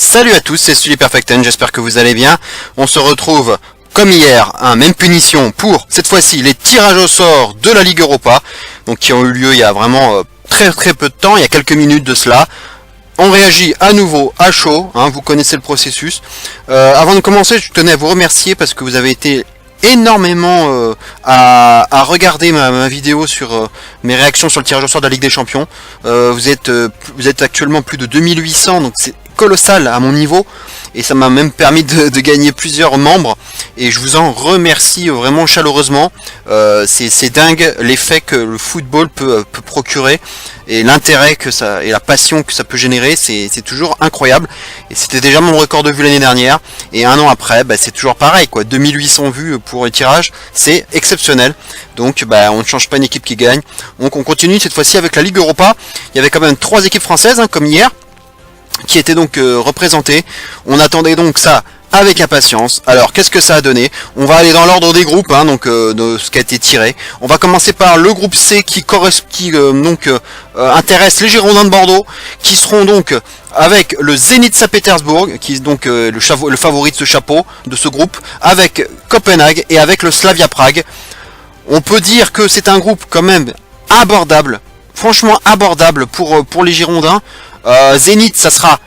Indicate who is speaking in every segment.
Speaker 1: Salut à tous, c'est Sully Perfecten, j'espère que vous allez bien. On se retrouve comme hier, même punition pour cette fois-ci les tirages au sort de la Ligue Europa, donc qui ont eu lieu il y a vraiment très peu de temps, il y a quelques minutes de cela. On réagit à nouveau à chaud, vous connaissez le processus. Avant de commencer, je tenais à vous remercier parce que vous avez été énormément à regarder ma vidéo sur mes réactions sur le tirage au sort de la Ligue des Champions. Vous êtes actuellement plus de 2800, donc c'est colossal à mon niveau et ça m'a même permis de gagner plusieurs membres et je vous en remercie vraiment chaleureusement. C'est dingue l'effet que le football peut procurer et l'intérêt que ça et la passion que ça peut générer, c'est toujours incroyable. Et c'était déjà mon record de vues l'année dernière et un an après c'est toujours pareil quoi, 2800 vues pour les tirages, c'est exceptionnel. Donc on ne change pas une équipe qui gagne. Donc on continue cette fois-ci avec la Ligue Europa. Il y avait quand même 3 équipes françaises comme hier qui étaient donc représentées. On attendait donc ça avec impatience. Alors qu'est-ce que ça a donné? On va aller dans l'ordre des groupes, de ce qui a été tiré. On va commencer par le groupe C qui intéresse les Girondins de Bordeaux, qui seront donc avec le Zénith Saint-Pétersbourg, qui est donc le favori de ce chapeau, de ce groupe, avec Copenhague et avec le Slavia Prague. On peut dire que c'est un groupe quand même abordable, franchement abordable pour les Girondins. Zénith, ça sera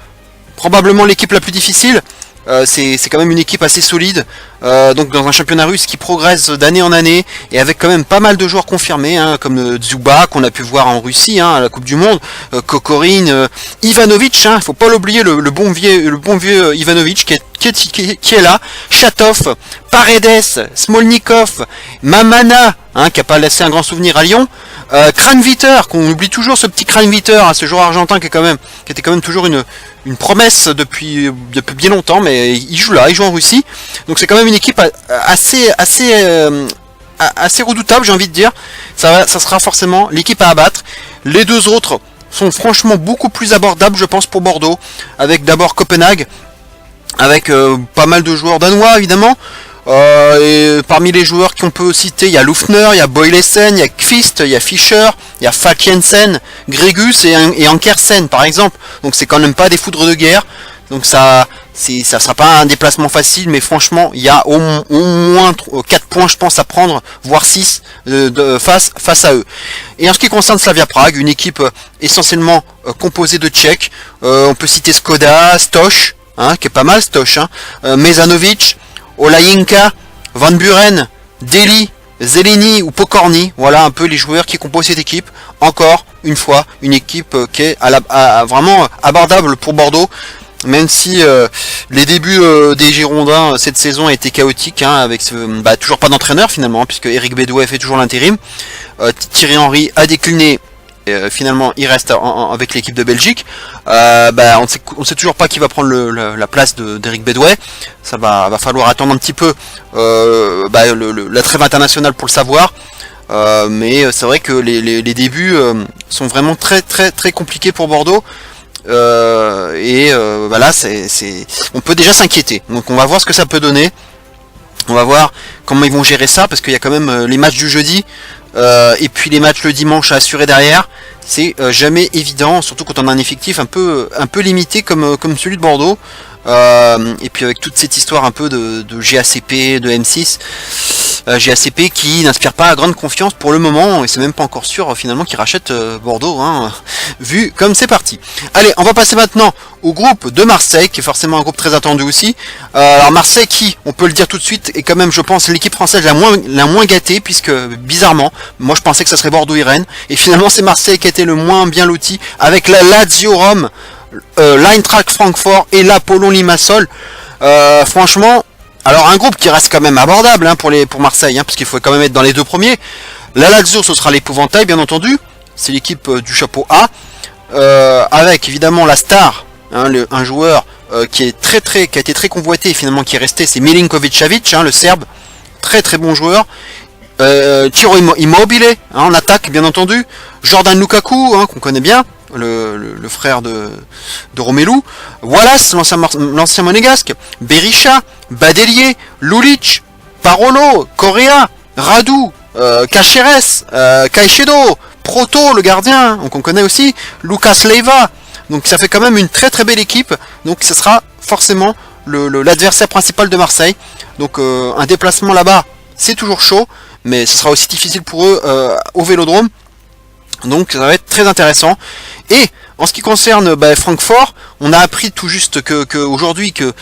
Speaker 1: probablement l'équipe la plus difficile. C'est quand même une équipe assez solide, donc dans un championnat russe qui progresse d'année en année et avec quand même pas mal de joueurs confirmés, comme Dzuba qu'on a pu voir en Russie à la Coupe du Monde, Kokorin, Ivanovic, faut pas l'oublier, le bon vieux Ivanovic qui est là, Chatov, Paredes, Smolnikov, Mamana, qui a pas laissé un grand souvenir à Lyon, Kranviter, qu'on oublie toujours, ce petit Kranviter, ce joueur argentin qui était quand même toujours une promesse depuis bien longtemps, mais il joue en Russie, donc c'est quand même une équipe assez redoutable, j'ai envie de dire. Ça sera forcément l'équipe à abattre. Les deux autres sont franchement beaucoup plus abordables, je pense, pour Bordeaux, avec d'abord Copenhague, avec pas mal de joueurs danois évidemment. Et parmi les joueurs qu'on peut citer, il y a Lufner, il y a Boylesen, il y a Kvist, il y a Fischer, il y a Falkensen, Gregus et Ankersen par exemple. Donc c'est quand même pas des foudres de guerre. Donc ça sera pas un déplacement facile, mais franchement il y a au moins 4 points je pense à prendre, voire 6 face à eux. Et en ce qui concerne Slavia Prague, une équipe essentiellement composée de Tchèques, on peut citer Skoda, Stoch, qui est pas mal Stoch, Mezanovic, Olajinka, Van Buren, Deli, Zeleny ou Pokorny, voilà un peu les joueurs qui composent cette équipe. Encore une fois, une équipe qui est vraiment abordable pour Bordeaux, même si les débuts des Girondins cette saison a été chaotique, avec toujours pas d'entraîneur finalement, puisque Eric Bédouet fait toujours l'intérim. Thierry Henry a décliné. Finalement il reste avec l'équipe de Belgique. On sait toujours pas qui va prendre la place d'Eric Bédouet. Ça va falloir attendre un petit peu la trêve internationale pour le savoir. Mais c'est vrai que les débuts sont vraiment très compliqués pour Bordeaux. Là on peut déjà s'inquiéter. Donc on va voir ce que ça peut donner. On va voir comment ils vont gérer ça, parce qu'il y a quand même les matchs du jeudi et puis les matchs le dimanche à assurer derrière. C'est jamais évident, surtout quand on a un effectif un peu limité comme celui de Bordeaux. Et puis avec toute cette histoire un peu de GACP, de M6, GACP qui n'inspire pas grande confiance pour le moment, et c'est même pas encore sûr finalement qu'ils rachètent Bordeaux, vu comme c'est parti. Allez, on va passer maintenant au groupe de Marseille, qui est forcément un groupe très attendu aussi. Alors Marseille qui, on peut le dire tout de suite, est quand même, je pense, l'équipe française la moins gâtée, puisque bizarrement, moi je pensais que ça serait Bordeaux et Rennes, et finalement c'est Marseille qui a été le moins bien loti, avec la Lazio Rome, l'Eintracht Francfort et l'Apollon Limassol. Franchement, alors un groupe qui reste quand même abordable pour Marseille, parce qu'il faut quand même être dans les 2 premiers. La Lazio, ce sera l'épouvantail bien entendu, c'est l'équipe du chapeau A, avec évidemment la star, un joueur qui a été très convoité et finalement qui est resté, c'est Milinkovic-Savic, le Serbe, très bon joueur. Ciro Immobile en attaque bien entendu, Jordan Lukaku qu'on connaît bien, le frère de Romelu, Wallace, l'ancien monégasque, Berisha, Badelier, Lulic, Parolo, Correa, Radu, Caceres, Caicedo, Proto, le gardien, qu'on connaît aussi, Lucas Leiva, Donc ça fait quand même une très très belle équipe. Donc ce sera forcément l'adversaire principal de Marseille. Donc un déplacement là-bas, c'est toujours chaud, mais ce sera aussi difficile pour eux au Vélodrome. Donc ça va être très intéressant. Et en ce qui concerne Francfort, on a appris tout juste que aujourd'hui que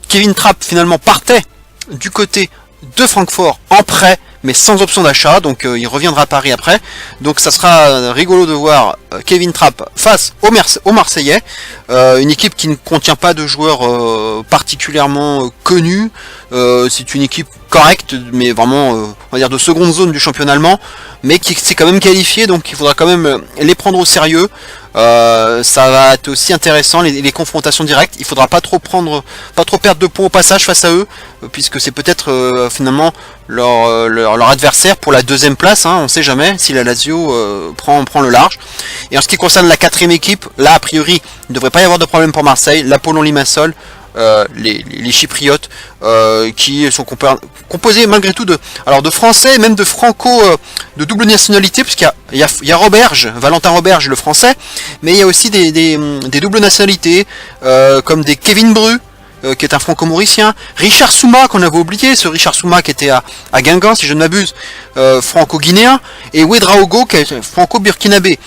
Speaker 1: Kevin Trapp finalement partait du côté de Francfort en prêt, mais sans option d'achat, donc il reviendra à Paris après. Donc ça sera rigolo de voir Kevin Trapp face aux Marseillais, une équipe qui ne contient pas de joueurs particulièrement connus. C'est une équipe correcte, mais vraiment on va dire de seconde zone du championnat allemand, mais qui s'est quand même qualifié, donc il faudra quand même les prendre au sérieux. Ça va être aussi intéressant les confrontations directes. Il faudra pas trop perdre de points au passage face à eux, puisque c'est peut-être finalement leur adversaire pour la deuxième place, hein, on sait jamais si la Lazio prend le large. Et en ce qui concerne la quatrième équipe, là a priori il ne devrait pas y avoir de problème pour Marseille. L'Apollon Limassol, les Chypriotes qui sont composés malgré tout de Français, même de Franco de double nationalité, puisqu'il y a Roberge, Valentin Roberge le français, mais il y a aussi des doubles nationalités comme des Kevin Bru, qui est un franco-mauricien, Richard Souma qu'on avait oublié, ce Richard Souma qui était à Guingamp si je ne m'abuse, franco-guinéen, et Ouedraogo qui est franco-burkinabé.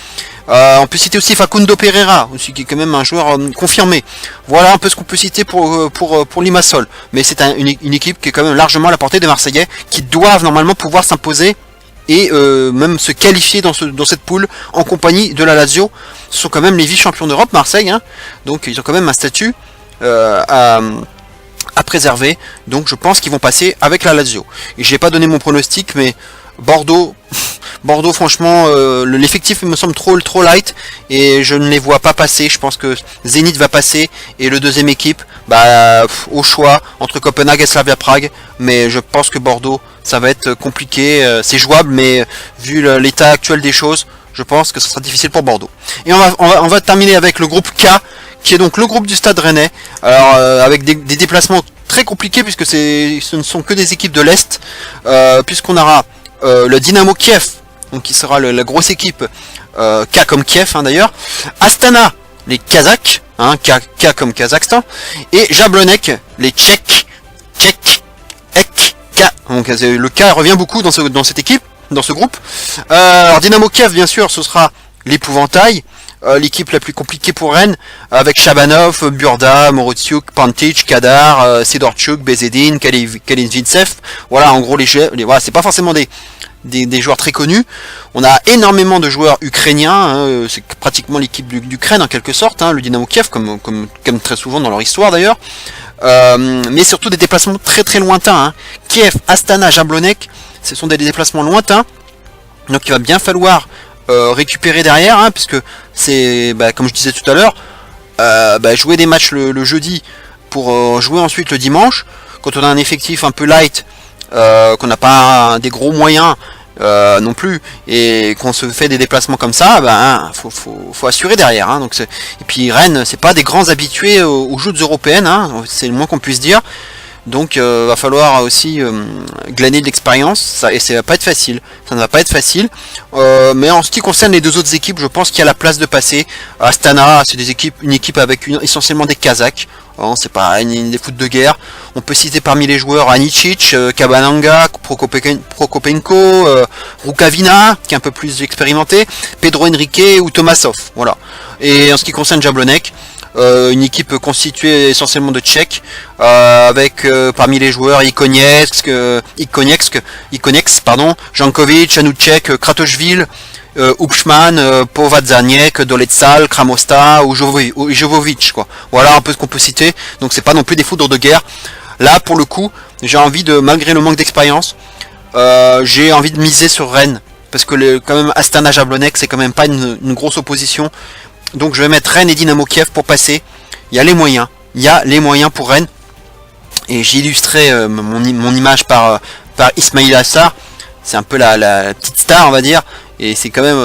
Speaker 1: On peut citer aussi Facundo Pereira, aussi, qui est quand même un joueur confirmé. Voilà un peu ce qu'on peut citer pour Limassol. Mais c'est une équipe qui est quand même largement à la portée des Marseillais, qui doivent normalement pouvoir s'imposer et même se qualifier dans cette poule en compagnie de la Lazio. Ce sont quand même les vice-champions d'Europe, Marseille, hein, donc ils ont quand même un statut à préserver. Donc je pense qu'ils vont passer avec la Lazio. Et j'ai pas donné mon pronostic, mais Bordeaux, franchement, l'effectif me semble trop light et je ne les vois pas passer. Je pense que Zénith va passer et le deuxième équipe, au choix entre Copenhague et Slavia Prague. Mais je pense que Bordeaux, ça va être compliqué. C'est jouable, mais vu l'état actuel des choses, je pense que ce sera difficile pour Bordeaux. Et on va terminer avec le groupe K, qui est donc le groupe du Stade Rennais. Alors avec des déplacements très compliqués puisque ce ne sont que des équipes de l'Est, puisqu'on aura le Dynamo Kiev, donc qui sera la grosse équipe, K comme Kiev, hein, d'ailleurs, Astana, les Kazakhs, hein, K comme Kazakhstan, et Jablonec, les Tchèques, K. Donc le K revient beaucoup dans cette équipe, dans ce groupe. Alors Dynamo Kiev, bien sûr, ce sera l'épouvantail, l'équipe la plus compliquée pour Rennes, avec Chabanov, Burda, Morotiuk, Pantic, Kadar, Sidorchuk, Bezedin, Kalin Vincev. Voilà, en gros, voilà, c'est pas forcément des joueurs très connus. On a énormément de joueurs ukrainiens, hein, c'est pratiquement l'équipe d'Ukraine en quelque sorte, hein, le Dynamo Kiev, comme très souvent dans leur histoire d'ailleurs. Mais surtout des déplacements très très lointains. Hein. Kiev, Astana, Jablonec, ce sont des déplacements lointains. Donc il va bien falloir récupérer derrière, hein, puisque c'est, comme je disais tout à l'heure, jouer des matchs le jeudi pour jouer ensuite le dimanche. Quand on a un effectif un peu light, qu'on n'a pas des gros moyens non plus, et qu'on se fait des déplacements comme ça, faut assurer derrière. Hein, donc et puis Rennes, c'est pas des grands habitués aux joutes européennes, hein, c'est le moins qu'on puisse dire. Donc va falloir aussi glaner de l'expérience, et ça va pas être facile. Ça ne va pas être facile. Mais en ce qui concerne les deux autres équipes, je pense qu'il y a la place de passer. Astana, c'est une équipe avec essentiellement des Kazakhs. C'est pas des foot de guerre. On peut citer parmi les joueurs Anicic, Kabananga, Prokopenko, Rukavina, qui est un peu plus expérimenté, Pedro Henrique ou Tomasov. Voilà. Et en ce qui concerne Jablonec, une équipe constituée essentiellement de Tchèques, avec parmi les joueurs Ikoniex, Jankovic, Anuček, Kratochvil, Upšman, Povadzaniek, Doletsal, Kramosta ou Jovovic, quoi. Voilà un peu ce qu'on peut citer. Donc c'est pas non plus des foudres de guerre. Là pour le coup, j'ai envie malgré le manque d'expérience, j'ai envie de miser sur Rennes, parce que quand même Astana Jablonec, c'est quand même pas une grosse opposition. Donc je vais mettre Rennes et Dynamo Kiev pour passer. Il y a les moyens pour Rennes. Et j'ai illustré mon image par Ismail Assar. C'est un peu la petite star, on va dire. Et c'est quand même,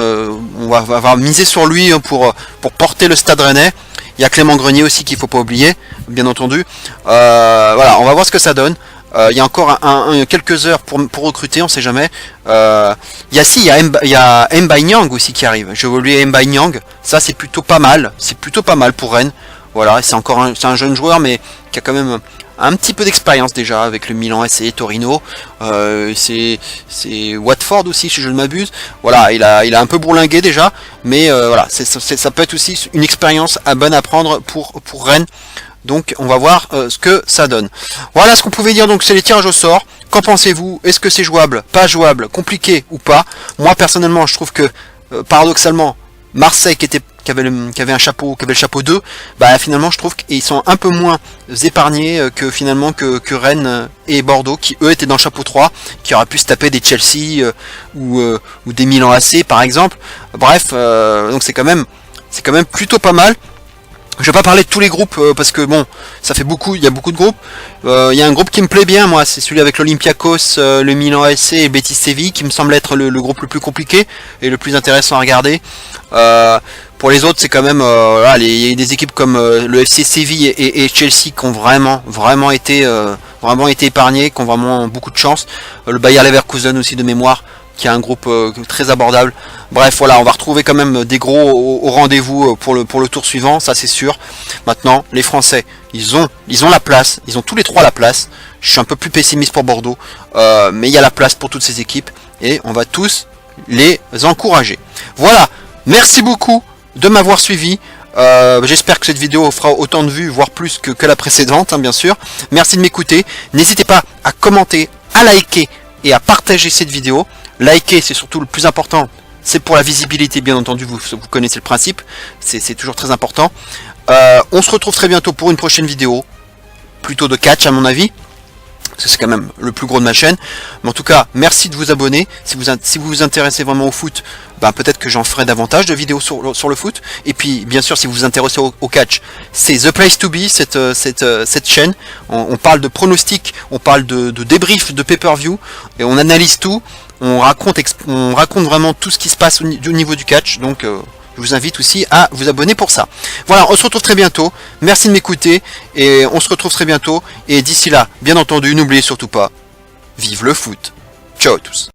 Speaker 1: on va miser sur lui pour porter le Stade Rennais. Il y a Clément Grenier aussi qu'il faut pas oublier, bien entendu. Voilà, on va voir ce que ça donne. Il y a encore quelques heures pour recruter, on sait jamais. Il y a M'Baye-Niang aussi qui arrive. J'ai oublié M'Baye-Niang. Ça c'est plutôt pas mal. C'est plutôt pas mal pour Rennes. Voilà, c'est un jeune joueur mais qui a quand même un petit peu d'expérience déjà avec le Milan AC, Torino. C'est Watford aussi si je ne m'abuse. Voilà, il a un peu bourlingué déjà, mais voilà, ça peut être aussi une expérience bonne à prendre pour Rennes. Donc on va voir ce que ça donne. Voilà ce qu'on pouvait dire, donc c'est les tirages au sort. Qu'en pensez-vous? Est-ce que c'est jouable? Pas jouable? Compliqué ou pas? Moi personnellement je trouve que paradoxalement Marseille qui avait le chapeau 2, bah finalement je trouve qu'ils sont un peu moins épargnés que finalement que Rennes et Bordeaux qui eux étaient dans le chapeau 3, qui auraient pu se taper des Chelsea ou des Milan AC par exemple. Bref, donc c'est quand même plutôt pas mal. Je vais pas parler de tous les groupes parce que bon, ça fait beaucoup, il y a beaucoup de groupes. Il y a un groupe qui me plaît bien, moi, c'est celui avec l'Olympiakos, le Milan AC et le Betis Séville, qui me semble être le groupe le plus compliqué et le plus intéressant à regarder. Pour les autres, c'est quand même, il y a des équipes comme le FC Séville et Chelsea qui ont vraiment été épargnés, qui ont vraiment beaucoup de chance. Le Bayer Leverkusen aussi de mémoire, qui a un groupe très abordable. Bref, voilà, on va retrouver quand même des gros au rendez-vous pour le tour suivant, ça c'est sûr. Maintenant, les Français, ils ont la place, ils ont tous les trois la place. Je suis un peu plus pessimiste pour Bordeaux, mais il y a la place pour toutes ces équipes et on va tous les encourager. Voilà, merci beaucoup de m'avoir suivi. J'espère que cette vidéo fera autant de vues, voire plus que la précédente, hein, bien sûr. Merci de m'écouter. N'hésitez pas à commenter, à liker et à partager cette vidéo. Liker, c'est surtout le plus important. C'est pour la visibilité, bien entendu, vous connaissez le principe. C'est toujours très important. On se retrouve très bientôt pour une prochaine vidéo. Plutôt de catch, à mon avis. Parce que c'est quand même le plus gros de ma chaîne. Mais en tout cas, merci de vous abonner. Si vous vous intéressez vraiment au foot, ben peut-être que j'en ferai davantage de vidéos sur le foot. Et puis, bien sûr, si vous vous intéressez au catch, c'est The Place to Be, cette chaîne. On parle de pronostics, on parle de débrief de pay-per-view. Et on analyse tout. On raconte vraiment tout ce qui se passe au niveau du catch. Donc, je vous invite aussi à vous abonner pour ça. Voilà, on se retrouve très bientôt. Merci de m'écouter. Et on se retrouve très bientôt. Et d'ici là, bien entendu, n'oubliez surtout pas, vive le foot. Ciao à tous.